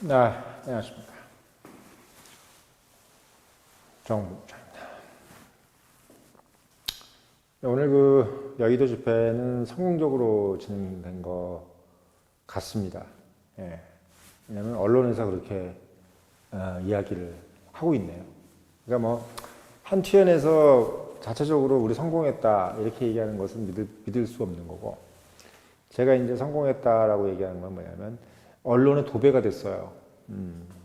안녕하십니까. 정부장입니다. 오늘 여의도 집회는 성공적으로 진행된 것 같습니다. 예. 왜냐하면 언론에서 그렇게 이야기를 하고 있네요. 그러니까 한튀연에서 자체적으로 우리 성공했다 이렇게 얘기하는 것은 믿을 수 없는 거고, 제가 이제 성공했다라고 얘기하는 건 뭐냐면 언론의 도배가 됐어요.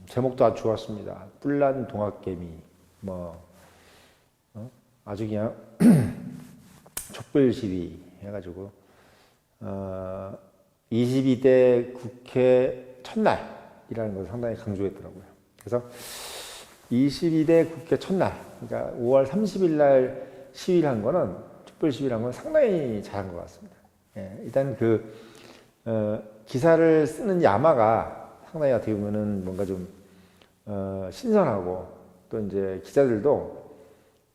제목도 아주 좋았습니다. 뿔난 동학개미, 아주 그냥 촛불 시위 해가지고 22대 국회 첫날이라는 걸 상당히 강조했더라고요. 그래서 22대 국회 첫날, 그러니까 5월 30일 날 시위를 한 거는, 촛불 시위를 한 건 상당히 잘한 것 같습니다. 예, 일단 기사를 쓰는 야마가 상당히 어떻게 보면은 뭔가 좀 신선하고, 또 이제 기자들도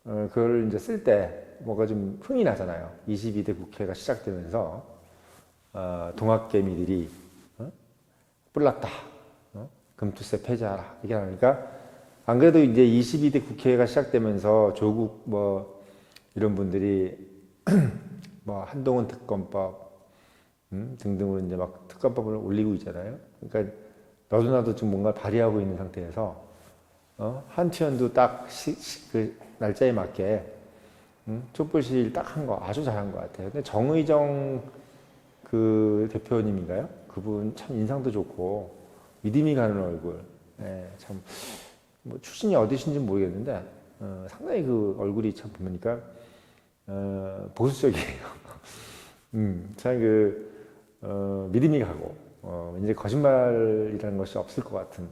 그걸 이제 쓸 때 뭔가 좀 흥이 나잖아요. 22대 국회가 시작되면서 동학개미들이 뿔났다, 금투세 폐지하라 이렇게 하니까, 안 그래도 이제 22대 국회가 시작되면서 조국 이런 분들이 한동훈 특검법 등등으로 이제 막 특검법을 올리고 있잖아요. 그러니까 너도 나도 지금 뭔가 발의하고 있는 상태에서 한튀연도 딱 그 날짜에 맞게 촛불 시위를 딱 한 거 아주 잘한 것 같아요. 근데 정의정 그 대표님인가요? 그분 참 인상도 좋고 믿음이 가는 얼굴. 예, 참 출신이 어디신지 모르겠는데 상당히 그 얼굴이 참 보니까 보수적이에요. 참 믿음이 가고 이제 거짓말이라는 것이 없을 것 같은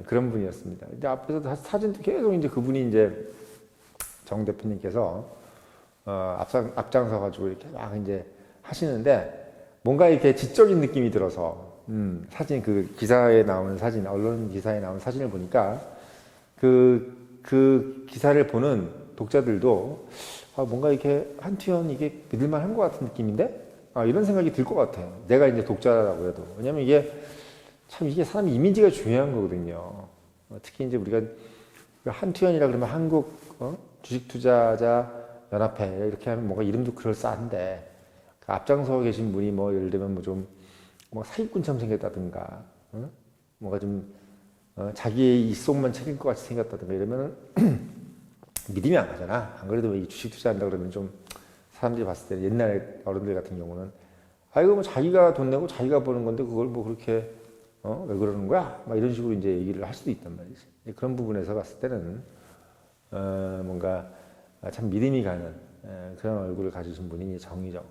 그런 분이었습니다. 이제 앞에서 사진도 계속 이제 그분이 이제 정 대표님께서 앞장서 가지고 이렇게 막 이제 하시는데, 뭔가 이렇게 지적인 느낌이 들어서 사진, 그 기사에 나오는 사진, 언론 기사에 나오는 사진을 보니까 그 기사를 보는 독자들도 뭔가 이렇게 한튀연 이게 믿을만한 것 같은 느낌인데, 이런 생각이 들 것 같아요. 내가 이제 독자라고 해도. 왜냐면 이게 사람 이미지가 중요한 거거든요. 특히 이제 우리가 한튀연이라 그러면 한국 주식투자자 연합회 이렇게 하면 뭔가 이름도 그럴싸한데, 그 앞장서 계신 분이 예를 들면 사기꾼처럼 생겼다든가, 뭔가 좀 자기의 입속만 책일 것 같이 생겼다든가 이러면은 믿음이 안 가잖아. 안 그래도 이 주식 투자한다 그러면 좀 사람들이 봤을 때, 옛날 어른들 같은 경우는 이거 자기가 돈 내고 자기가 버는 건데 그걸 그렇게 왜 그러는 거야? 이런 식으로 이제 얘기를 할 수도 있단 말이지. 그런 부분에서 봤을 때는 뭔가 참 믿음이 가는 그런 얼굴을 가지신 분이 정의정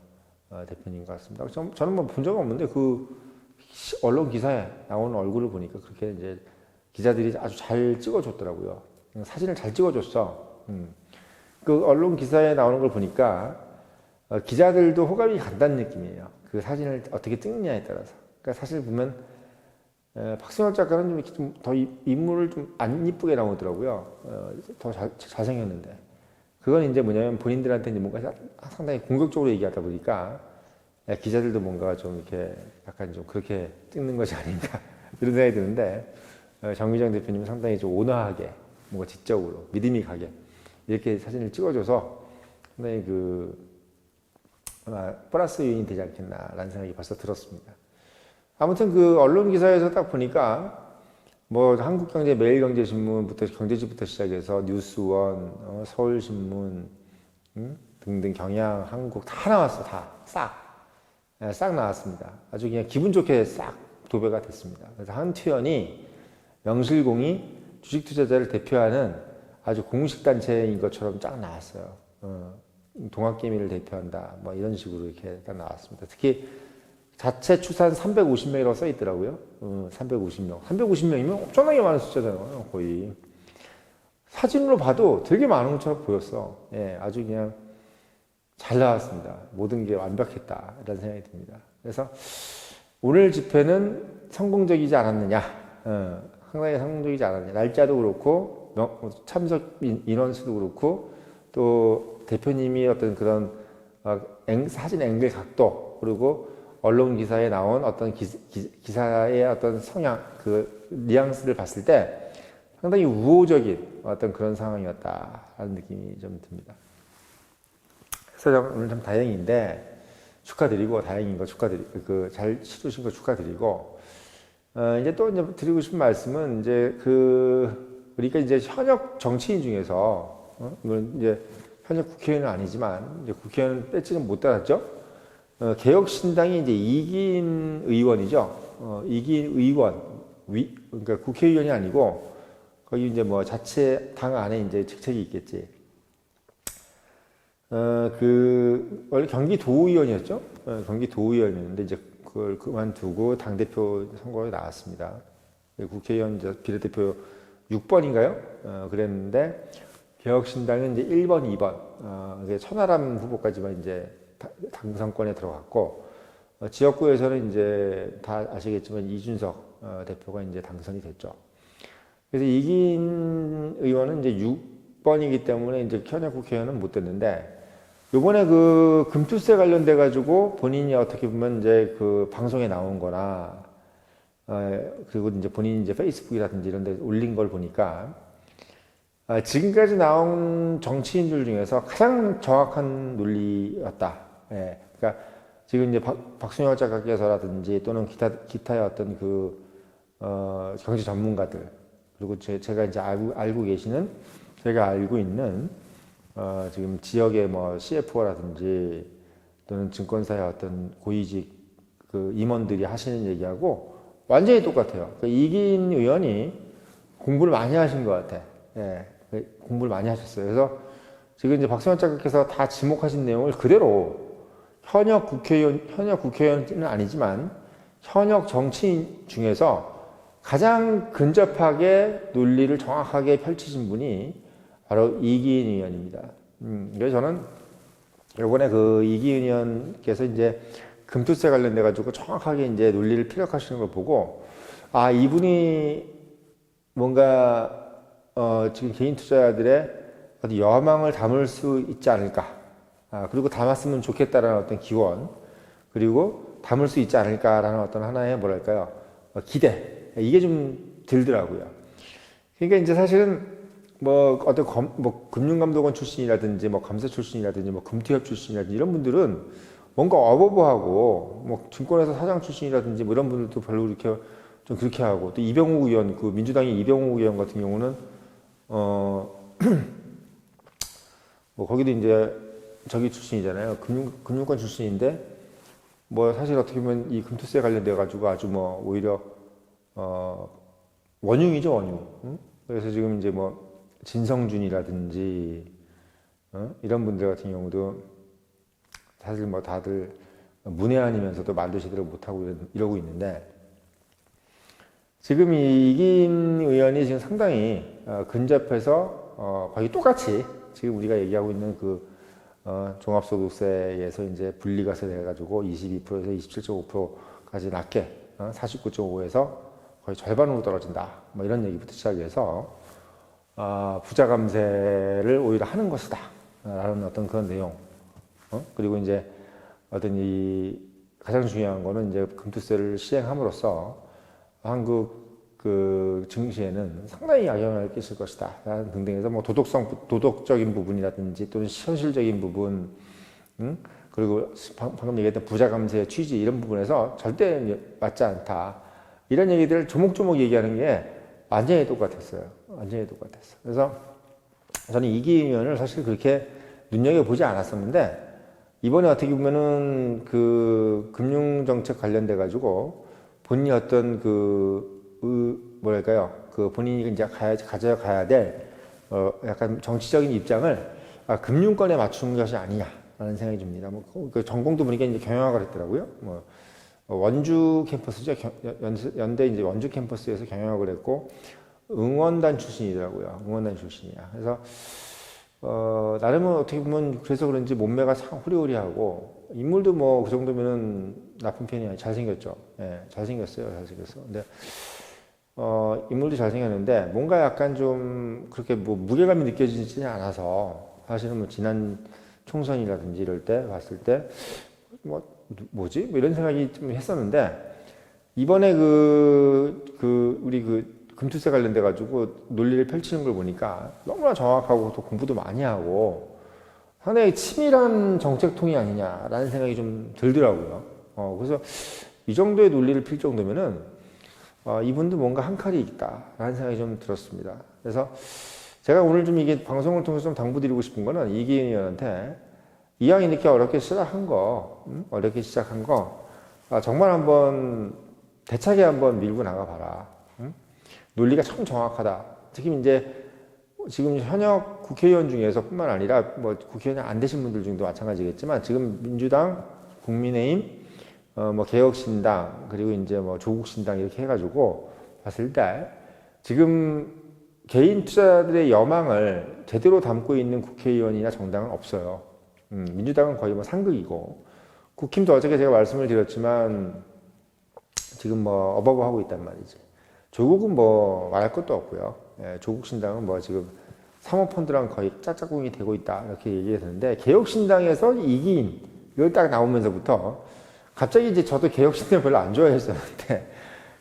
대표님 같습니다. 저는 본 적은 없는데 그 언론 기사에 나오는 얼굴을 보니까 그렇게 이제 기자들이 아주 잘 찍어줬더라고요. 사진을 잘 찍어줬어. 그 언론 기사에 나오는 걸 보니까 기자들도 호감이 간다는 느낌이에요. 그 사진을 어떻게 찍느냐에 따라서. 그러니까 사실 보면 박승환 작가는 좀 이렇게 좀 더 인물을 좀 안 이쁘게 나오더라고요. 더 잘생겼는데. 그건 이제 뭐냐면 본인들한테 이제 뭔가 상당히 공격적으로 얘기하다 보니까 기자들도 뭔가 좀 이렇게 약간 좀 그렇게 찍는 것이 아닌가 이런 생각이 드는데, 정의정 대표님은 상당히 좀 온화하게, 뭔가 지적으로 믿음이 가게 이렇게 사진을 찍어줘서 상당히 플러스 요인이 되지 않겠나라는 생각이 벌써 들었습니다. 아무튼 그 언론 기사에서 딱 보니까 한국경제, 매일경제신문부터, 경제지부터 시작해서 뉴스원, 서울신문 등등, 경향, 한국 다 나왔어. 다 싹 나왔습니다. 아주 그냥 기분 좋게 싹 도배가 됐습니다. 그래서 한튀연이, 명실공히 주식투자자를 대표하는 아주 공식 단체인 것처럼 쫙 나왔어요. 동학개미를 대표한다, 이런 식으로 이렇게 딱 나왔습니다. 특히 자체 추산 350명이라고 써 있더라고요. 350명. 350명이면 엄청나게 많은 숫자잖아요, 거의. 사진으로 봐도 되게 많은 것처럼 보였어. 예, 아주 그냥 잘 나왔습니다. 모든 게 완벽했다, 이런 생각이 듭니다. 그래서 오늘 집회는 성공적이지 않았느냐, 상당히 성공적이지 않았느냐. 날짜도 그렇고, 참석 인원수도 그렇고, 또 대표님이 어떤 그런 사진 앵글 각도, 그리고 언론 기사에 나온 어떤 기사의 어떤 성향, 그 뉘앙스를 봤을 때 상당히 우호적인 어떤 그런 상황이었다라는 느낌이 좀 듭니다. 그래서 오늘 참 다행인데 축하드리고, 다행인 거 축하드리고, 잘 치르신 거 축하드리고, 이제 또 이제 드리고 싶은 말씀은 이제 그러니까 이제 현역 정치인 중에서, 물론 이제 현역 국회의원은 아니지만, 이제 국회의원 배지는 못 달았죠? 개혁신당이 이제 이긴 의원이죠. 이긴 의원, 그러니까 국회의원이 아니고, 거기 이제 뭐 자체 당 안에 이제 직책이 있겠지. 원래 경기도의원이었죠? 경기도의원이었는데, 이제 그걸 그만두고 당대표 선거에 나왔습니다. 국회의원 이제 비례대표 6번인가요? 그랬는데, 개혁신당은 이제 1번, 2번, 천하람 후보까지만 이제 당선권에 들어갔고, 지역구에서는 이제 다 아시겠지만 이준석 대표가 이제 당선이 됐죠. 그래서 이긴 의원은 이제 6번이기 때문에 이제 현역 국회의원은 못 됐는데, 요번에 그 금투세 관련돼 가지고 본인이 어떻게 보면 이제 그 방송에 나온 거나, 그리고 이제 본인이 이제 페이스북이라든지 이런 데 올린 걸 보니까, 지금까지 나온 정치인들 중에서 가장 정확한 논리였다. 예. 그러니까 지금 이제 박순영 작가께서라든지 또는 기타의 어떤 경제 전문가들, 그리고 제가 이제 알고 계시는, 제가 알고 있는, 지금 지역의 뭐 CFO라든지 또는 증권사의 어떤 고위직 그 임원들이 하시는 얘기하고 완전히 똑같아요. 그러니까 이긴 의원이 공부를 많이 하신 것 같아. 예, 공부를 많이 하셨어요. 그래서 지금 이제 박성현 작가께서 다 지목하신 내용을 그대로 현역 국회의원은 아니지만 현역 정치인 중에서 가장 근접하게 논리를 정확하게 펼치신 분이 바로 이기인 의원입니다. 그래서 저는 이번에 그 이기인 의원께서 이제 금투세 관련돼 가지고 정확하게 이제 논리를 피력하시는 걸 보고, 아, 이분이 뭔가 지금 개인 투자자들의 어떤 여망을 담을 수 있지 않을까, 그리고 담았으면 좋겠다라는 어떤 기원, 그리고 담을 수 있지 않을까라는 어떤 하나의 뭐랄까요, 기대, 이게 좀 들더라고요. 그러니까 이제 사실은 뭐 어떤 금융감독원 출신이라든지 뭐 감사 출신이라든지 뭐 금투협 출신이라든지 이런 분들은 뭔가 어버버하고, 뭐 증권회사 사장 출신이라든지 뭐 이런 분들도 별로 이렇게 좀 그렇게 하고, 또 이병욱 의원, 그 민주당의 이병욱 의원 같은 경우는 뭐 거기도 이제 저기 출신이잖아요. 금융권 출신인데 뭐 사실 어떻게 보면 이 금투세 관련돼 가지고 아주 뭐 오히려 원흉이죠, 원흉. 응? 그래서 지금 이제 뭐 진성준이라든지 이런 분들 같은 경우도 사실 뭐 다들 문외한이면서도 말도 제대로 못하고 이러고 있는데, 지금 이긴 의원이 지금 상당히 근접해서 거의 똑같이 지금 우리가 얘기하고 있는 그 종합소득세에서 이제 분리가 돼가지고 22%에서 27.5%까지 낮게 49.5에서 거의 절반으로 떨어진다. 뭐 이런 얘기부터 시작해서 부자 감세를 오히려 하는 것이다. 라는 어떤 그런 내용. 그리고 이제 어떤 가장 중요한 거는 이제 금투세를 시행함으로써 한국 그 증시에는 상당히 영향을 끼칠 것이다. 라는 등등해서 뭐 도덕적인 부분이라든지 또는 현실적인 부분, 그리고 방금 얘기했던 부자 감세의 취지 이런 부분에서 절대 맞지 않다. 이런 얘기들을 조목조목 얘기하는 게 완전히 똑같았어요. 완전히 똑같았어. 그래서 저는 이기인 의원을 사실 그렇게 눈여겨보지 않았었는데, 이번에 어떻게 보면은 그 금융정책 관련돼 가지고 본인이 어떤 뭐랄까요, 그 본인이 이제 가져가야 될 약간 정치적인 입장을 금융권에 맞춘 것이 아니냐라는 생각이 듭니다. 뭐 그 전공도 보니까 이제 경영학을 했더라고요. 뭐 원주 캠퍼스죠. 연대 이제 원주 캠퍼스에서 경영학을 했고 응원단 출신이더라고요. 응원단 출신이야. 그래서 나름은 어떻게 보면 그래서 그런지 몸매가 참 호리호리하고 인물도 뭐 그 정도면은 나쁜 편이 아니에요. 잘생겼죠. 예, 잘생겼어요. 근데 인물도 잘생겼는데 뭔가 약간 좀 그렇게 뭐 무게감이 느껴지지 않아서, 사실은 뭐 지난 총선이라든지 이럴 때 봤을 때 뭐 뭐지? 뭐 이런 생각이 좀 했었는데, 이번에 우리 금투세 관련돼 가지고 논리를 펼치는 걸 보니까 너무나 정확하고 또 공부도 많이 하고 상당히 치밀한 정책통이 아니냐라는 생각이 좀 들더라고요. 그래서 이 정도의 논리를 필 정도면은 이분도 뭔가 한 칼이 있다라는 생각이 좀 들었습니다. 그래서 제가 오늘 좀 이게 방송을 통해서 좀 당부드리고 싶은 거는 이기인 의원한테 이왕 이렇게 어렵게 시작한 거, 정말 한번 대차게 한번 밀고 나가봐라. 논리가 참 정확하다. 특히 이제 지금 현역 국회의원 중에서 뿐만 아니라 뭐 국회의원이 안 되신 분들 중도 마찬가지겠지만 지금 민주당, 국민의힘, 뭐 개혁신당 그리고 이제 뭐 조국신당 이렇게 해가지고 봤을 때 지금 개인 투자자들의 여망을 제대로 담고 있는 국회의원이나 정당은 없어요. 민주당은 거의 뭐 상극이고 국힘도 어저께 제가 말씀을 드렸지만 지금 뭐 어버버하고 있단 말이지. 조국은 뭐 말할 것도 없고요. 예, 조국신당은 뭐 지금 사모펀드랑 거의 짝짝꿍이 되고 있다 이렇게 얘기했는데 개혁신당에서 이기인 이걸 딱 나오면서부터 갑자기 이제 저도 개혁신당 별로 안 좋아했었는데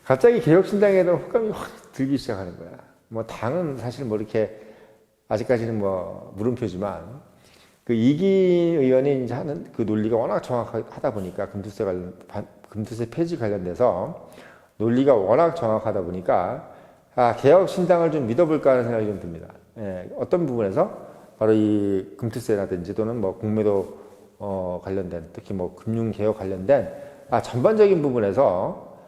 갑자기 개혁신당에 대한 호감이 확 들기 시작하는 거야. 뭐 당은 사실 뭐 이렇게 아직까지는 뭐 물음표지만 그 이기인 의원이 이제 하는 그 논리가 워낙 정확하다 보니까 금투세 폐지 관련돼서 논리가 워낙 정확하다 보니까 개혁신당을 좀 믿어볼까 하는 생각이 좀 듭니다. 예, 어떤 부분에서 바로 이 금투세라든지 또는 뭐 공매도 관련된 특히 뭐 금융개혁 관련된 전반적인 부분에서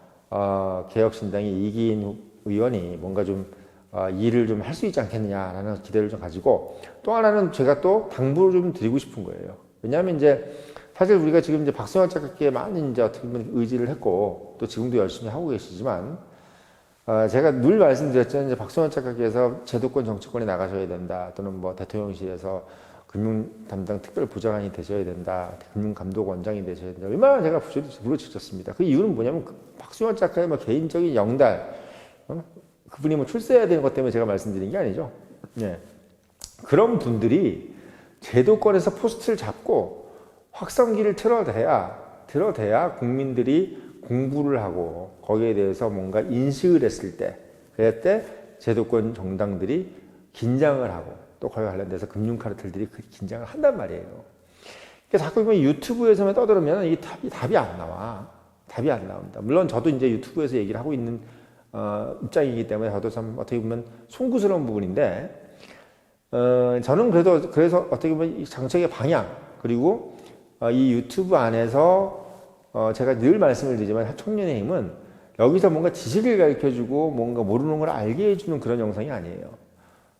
개혁신당이 이기인 의원이 뭔가 좀 일을 좀 할 수 있지 않겠느냐라는 기대를 좀 가지고 또 하나는 제가 또 당부를 좀 드리고 싶은 거예요. 왜냐하면 이제 사실 우리가 지금 이제 박수환 작가께 많이 이제 어떻게 보면 의지를 했고 또 지금도 열심히 하고 계시지만 제가 늘 말씀드렸잖아요. 이제 박수환 작가께서 제도권 정치권에 나가셔야 된다 또는 뭐 대통령실에서 금융 담당 특별 부장관이 되셔야 된다, 금융감독원장이 되셔야 된다. 얼마나 제가 부르짖었습니다. 그 이유는 뭐냐면 박수환 작가의 뭐 개인적인 영달, 그분이 뭐 출세해야 되는 것 때문에 제가 말씀드린 게 아니죠. 네. 그런 분들이 제도권에서 포스트를 잡고 확성기를 틀어대야 국민들이 공부를 하고 거기에 대해서 뭔가 인식을 했을 때, 그럴 때 제도권 정당들이 긴장을 하고 또 거기에 관련돼서 금융카르텔들이 그 긴장을 한단 말이에요. 그러니까 자꾸 보면 유튜브에서만 떠들으면 이 답이 안 나와. 답이 안 나옵니다. 물론 저도 이제 유튜브에서 얘기를 하고 있는 입장이기 때문에 저도 참 어떻게 보면 송구스러운 부분인데 저는 그래서 어떻게 보면 이 정책의 방향 그리고 이 유튜브 안에서 제가 늘 말씀을 드리지만 청년의 힘은 여기서 뭔가 지식을 가르쳐주고 뭔가 모르는 걸 알게 해주는 그런 영상이 아니에요.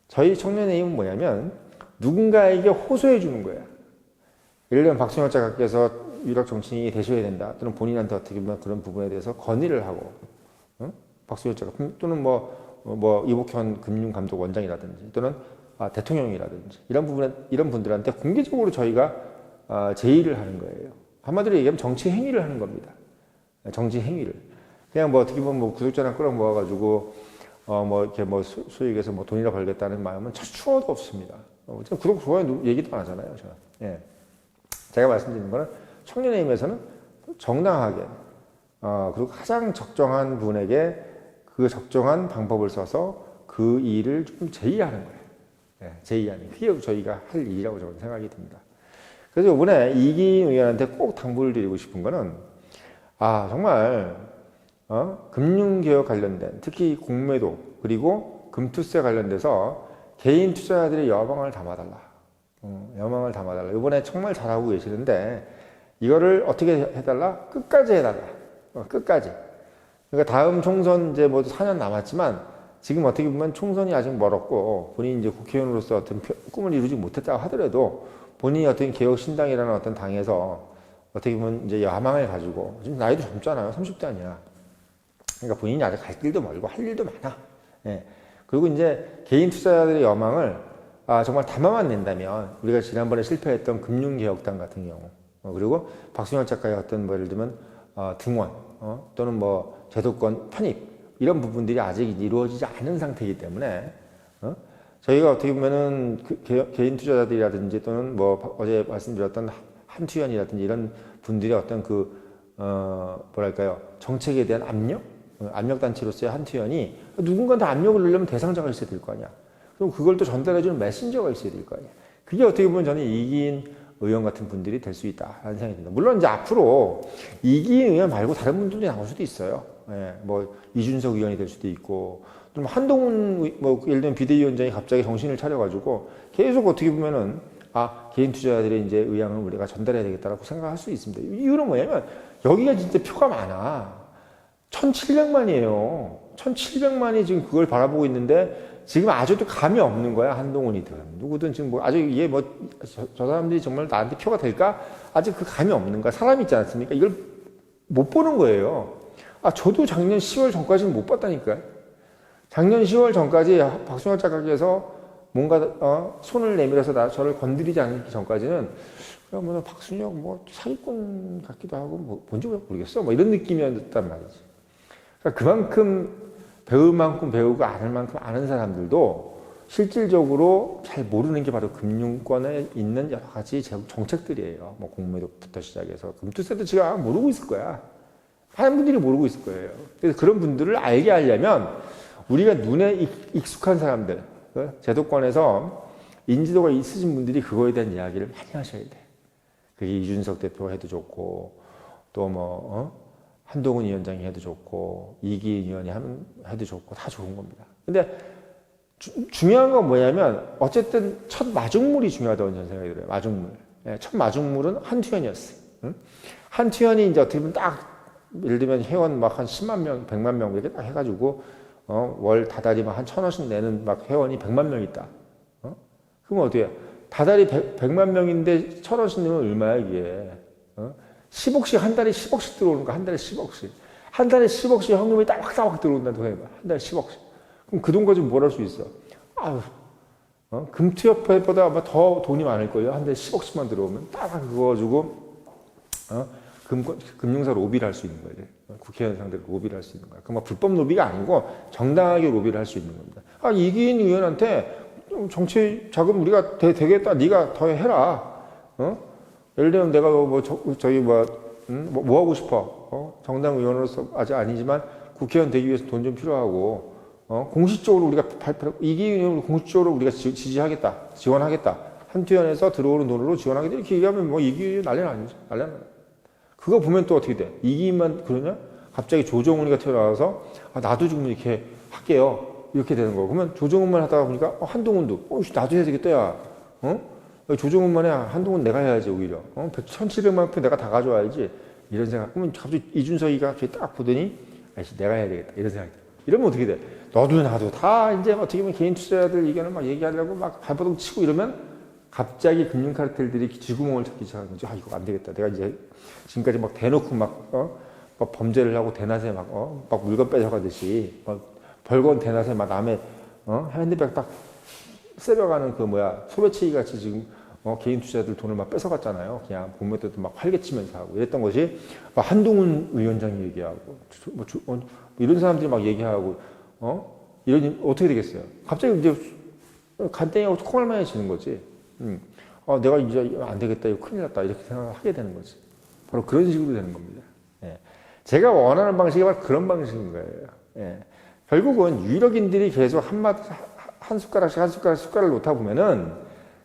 저희 청년의 힘은 뭐냐면 누군가에게 호소해 주는 거예요. 예를 들면 박순혁 작가께서 유력 정치인이 되셔야 된다 또는 본인한테 어떻게 보면 그런 부분에 대해서 건의를 하고 박순혁 작가 또는 뭐 이복현 금융감독원장이라든지 또는 대통령이라든지 이런 분들한테 공개적으로 저희가 제의를 하는 거예요. 한마디로 얘기하면 정치 행위를 하는 겁니다. 정치 행위를. 그냥 뭐 어떻게 보면 뭐 구독자나 끌어모아가지고 뭐 이렇게 뭐 소위 얘기해서 뭐 돈이나 벌겠다는 마음은 추워도 없습니다. 구독 좋아요 얘기도 안 하잖아요. 제가 말씀드리는 거는 청년의 힘에서는 정당하게 그리고 가장 적정한 분에게 그 적정한 방법을 써서 그 일을 좀 제의하는 거예요. 네, 제의하는 그게 저희가 할 일이라고 저는 생각이 듭니다. 그래서 이번에 이기인 의원한테 꼭 당부를 드리고 싶은 거는 정말 금융개혁 관련된 특히 공매도 그리고 금투세 관련돼서 개인 투자자들의 여망을 담아달라. 여망을 담아달라. 이번에 정말 잘하고 계시는데 이거를 어떻게 해달라? 끝까지 해달라. 끝까지. 그러니까 다음 총선 이제 모두 4년 남았지만 지금 어떻게 보면 총선이 아직 멀었고 본인이 이제 국회의원으로서 어떤 꿈을 이루지 못했다고 하더라도 본인이 어떤 개혁신당이라는 어떤 당에서 어떻게 보면 이제 야망을 가지고 지금 나이도 젊잖아요. 30대 아니야. 그러니까 본인이 아직 갈 길도 멀고 할 일도 많아. 예. 그리고 이제 개인 투자자들의 여망을 정말 담아만 낸다면 우리가 지난번에 실패했던 금융개혁당 같은 경우 그리고 박순혁 작가의 어떤 뭐 예를 들면 등원 또는 뭐 제도권 편입 이런 부분들이 아직 이루어지지 않은 상태이기 때문에 저희가 어떻게 보면은 개인 투자자들이라든지 또는 뭐 어제 말씀드렸던 한투현이라든지 이런 분들의 어떤 뭐랄까요, 정책에 대한 압력단체로서의 한투연이 누군가한테 압력을 넣으려면 대상자가 있어야 될 거 아니야. 그럼 그걸 또 전달해주는 메신저가 있어야 될 거 아니야. 그게 어떻게 보면 저는 이기인 의원 같은 분들이 될 수 있다라는 생각이 듭니다. 물론 이제 앞으로 이기인 의원 말고 다른 분들이 나올 수도 있어요. 예, 뭐 이준석 의원이 될 수도 있고, 또 한동훈 예를 들면 비대위원장이 갑자기 정신을 차려가지고 계속 어떻게 보면은 개인 투자자들의 이제 의향을 우리가 전달해야 되겠다라고 생각할 수 있습니다. 이유는 뭐냐면 여기가 진짜 표가 많아. 1,700만이에요. 1,700만이 지금 그걸 바라보고 있는데 지금 아직도 감이 없는 거야. 한동훈이든 누구든 지금 뭐 아직 이게 저 사람들이 정말 나한테 표가 될까? 아직 그 감이 없는 거야. 사람이 있지 않습니까? 이걸 못 보는 거예요. 저도 작년 10월 전까지는 못 봤다니까요. 작년 10월 전까지 박순혁 작가께서 뭔가 손을 내밀어서 저를 건드리지 않기 전까지는 그러면 박순혁 뭐 사기꾼 같기도 하고 뭔지 모르겠어. 뭐 이런 느낌이었단 말이지. 그러니까 그만큼 배울 만큼 배우고 아는 만큼 아는 사람들도 실질적으로 잘 모르는 게 바로 금융권에 있는 여러 가지 정책들이에요. 뭐 공매도부터 시작해서 금투세도 지금 아마 모르고 있을 거야. 많은 분들이 모르고 있을 거예요. 그래서 그런 분들을 알게 하려면 우리가 눈에 익숙한 사람들, 제도권에서 인지도가 있으신 분들이 그거에 대한 이야기를 많이 하셔야 돼. 그게 이준석 대표가 해도 좋고, 또 한동훈 위원장이 해도 좋고, 이기인 의원이 해도 좋고, 다 좋은 겁니다. 근데 중요한 건 뭐냐면, 어쨌든 첫 마중물이 중요하다고 저는 생각이 들어요. 마중물. 첫 마중물은 한투연이었어요. 한투연이 이제 어떻게 보면 예를 들면 회원 막 한 10만 명, 100만 명 이렇게 딱 해가지고, 월 다달이 막 한 1,000원씩 내는 막 회원이 100만 명 있다. 그럼 어떻게 해? 다달이 100만 명인데 1,000원씩 내면 얼마야, 이게? 10억씩, 한 달에 10억씩 들어오는 거, 한 달에 10억씩. 한 달에 10억씩 현금이 따박따박 들어온다고 해봐. 한 달에 10억씩. 그럼 그 돈 가지고 뭘 할 수 있어? 금투협회보다 아마 더 돈이 많을걸요? 한 달에 10억씩만 들어오면 딱 그거 가지고, 금융사 로비를 할 수 있는 거예요. 국회의원 상대로 로비를 할 수 있는 거예요. 그럼 불법 로비가 아니고 정당하게 로비를 할 수 있는 겁니다. 이기인 의원한테 정치 자금 우리가 되겠다. 네가 더 해라. 예를 들면 내가 뭐 하고 싶어. 정당 의원으로서 아직 아니지만 국회의원 되기 위해서 돈 좀 필요하고, 공식적으로 우리가 이기인 의원을 공식적으로 우리가 지지하겠다. 지원하겠다. 한투연에서 들어오는 돈으로 지원하겠다. 이렇게 얘기하면 이기인 난리는 아니죠. 난리는. 그거 보면 또 어떻게 돼? 이기인만 그러냐? 갑자기 조정훈이가 튀어나와서 나도 지금 이렇게 할게요. 이렇게 되는 거. 그러면 조정훈만 하다가 보니까 한동훈도 나도 해야 되겠다 야. 조정훈만 해. 한동훈 내가 해야지 오히려. 1,700만 표 내가 다 가져와야지. 이런 생각. 그러면 갑자기 이준석이가 딱 보더니 내가 해야 되겠다. 이런 생각이 들어. 이러면 어떻게 돼? 너도 나도 다 이제 어떻게 보면 개인 투자자들 의견을 막 얘기하려고 막 발버둥 치고 이러면 갑자기 금융 카르텔들이 쥐구멍을 찾기 시작하는 거죠. 이거 안 되겠다. 내가 이제 지금까지 막 대놓고 막 범죄를 하고 대낮에 막 물건 뺏어가듯이 벌건 대낮에 막 남의 핸드백 딱 쎄려가는 소매치기 같이 지금 개인 투자자들 돈을 막 뺏어갔잖아요. 그냥 공매도도 막 활개치면서 하고 이랬던 것이 한동훈 위원장이 얘기하고 이런 사람들이 막 얘기하고 이러니 어떻게 되겠어요? 갑자기 이제 간땡이하고 콩알만해지는 거지. 내가 이제 안 되겠다, 이거 큰일 났다, 이렇게 생각을 하게 되는 거지. 바로 그런 식으로 되는 겁니다. 예. 제가 원하는 방식이 바로 그런 방식인 거예요. 예. 결국은 유력인들이 계속 한 숟가락을 놓다 보면은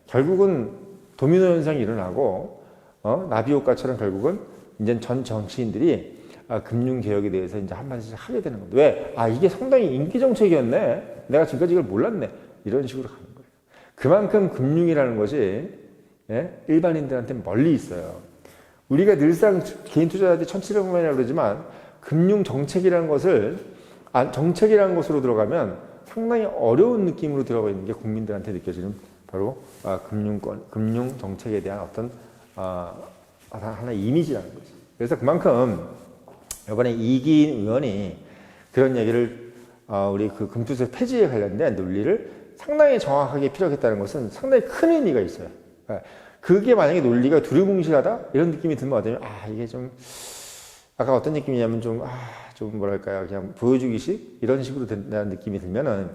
결국은 도미노 현상이 일어나고, 나비효과처럼 결국은 이제 전 정치인들이 금융개혁에 대해서 이제 한마디씩 하게 되는 겁니다. 왜? 이게 상당히 인기정책이었네. 내가 지금까지 이걸 몰랐네. 이런 식으로 가는 거예요. 그만큼 금융이라는 것이 일반인들한테 멀리 있어요. 우리가 늘상 개인 투자자들이 1,700만이라고 그러지만 금융 정책이라는 것을 정책이라는 것으로 들어가면 상당히 어려운 느낌으로 들어가 있는 게 국민들한테 느껴지는 바로 금융 정책에 대한 어떤 하나의 이미지라는 거죠. 그래서 그만큼 이번에 이기인 의원이 그런 얘기를 우리 그 금투세 폐지에 관련된 논리를 상당히 정확하게 피력했다는 것은 상당히 큰 의미가 있어요. 그게 만약에 논리가 두리뭉실하다? 이런 느낌이 들면 어떠냐면, 이게 좀, 아까 어떤 느낌이냐면 좀 뭐랄까요. 그냥 보여주기식? 이런 식으로 된다는 느낌이 들면은,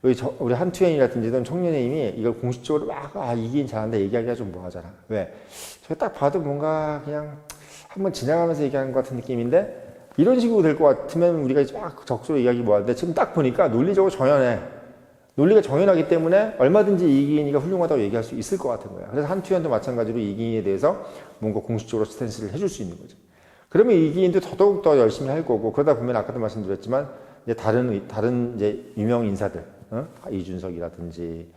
우리 한투연이라든지 청년회임이 이걸 공식적으로 이기인 잘한다 얘기하기가 좀 뭐하잖아. 왜? 제가 딱 봐도 뭔가 그냥, 한번 지나가면서 얘기하는 것 같은 느낌인데 이런 식으로 될 것 같으면 우리가 막 적소로 이야기 뭐하는데 지금 딱 보니까 논리적으로 정연해. 논리가 정연하기 때문에 얼마든지 이기인이가 훌륭하다고 얘기할 수 있을 것 같은 거야. 그래서 한투현도 마찬가지로 이기인에 대해서 뭔가 공식적으로 스탠스를 해줄 수 있는 거지. 그러면 이기인도 더더욱 더 열심히 할 거고 그러다 보면 아까도 말씀드렸지만 이제 다른 이제 유명 인사들, 이준석이라든지,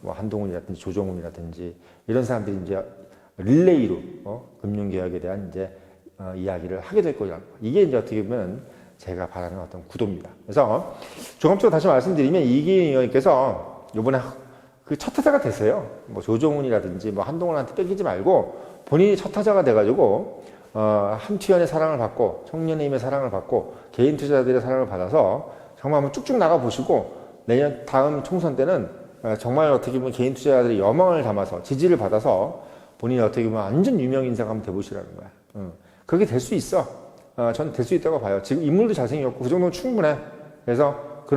뭐 한동훈이라든지 조정훈이라든지 이런 사람들이 이제 릴레이로 금융개혁에 대한 이제 이야기를 하게 될 거라고. 이게 이제 어떻게 보면 제가 바라는 어떤 구도입니다. 그래서 종합적으로 다시 말씀드리면 이기인 의원님께서 이번에 그 첫 타자가 됐어요. 뭐 조정훈이라든지 뭐 한동훈한테 뺏기지 말고 본인이 첫 타자가 돼가지고 한투현의 사랑을 받고 청년의힘의 사랑을 받고 개인 투자자들의 사랑을 받아서 정말 한번 쭉쭉 나가 보시고 내년 다음 총선 때는 정말 어떻게 보면 개인 투자자들의 여망을 담아서 지지를 받아서 본인이 어떻게 보면 완전 유명 인사가 한번 돼보시라는 거야. 그렇게 될 수 있어. 저는 될 수 있다고 봐요. 지금 인물도 잘생겼고 그 정도는 충분해. 그래서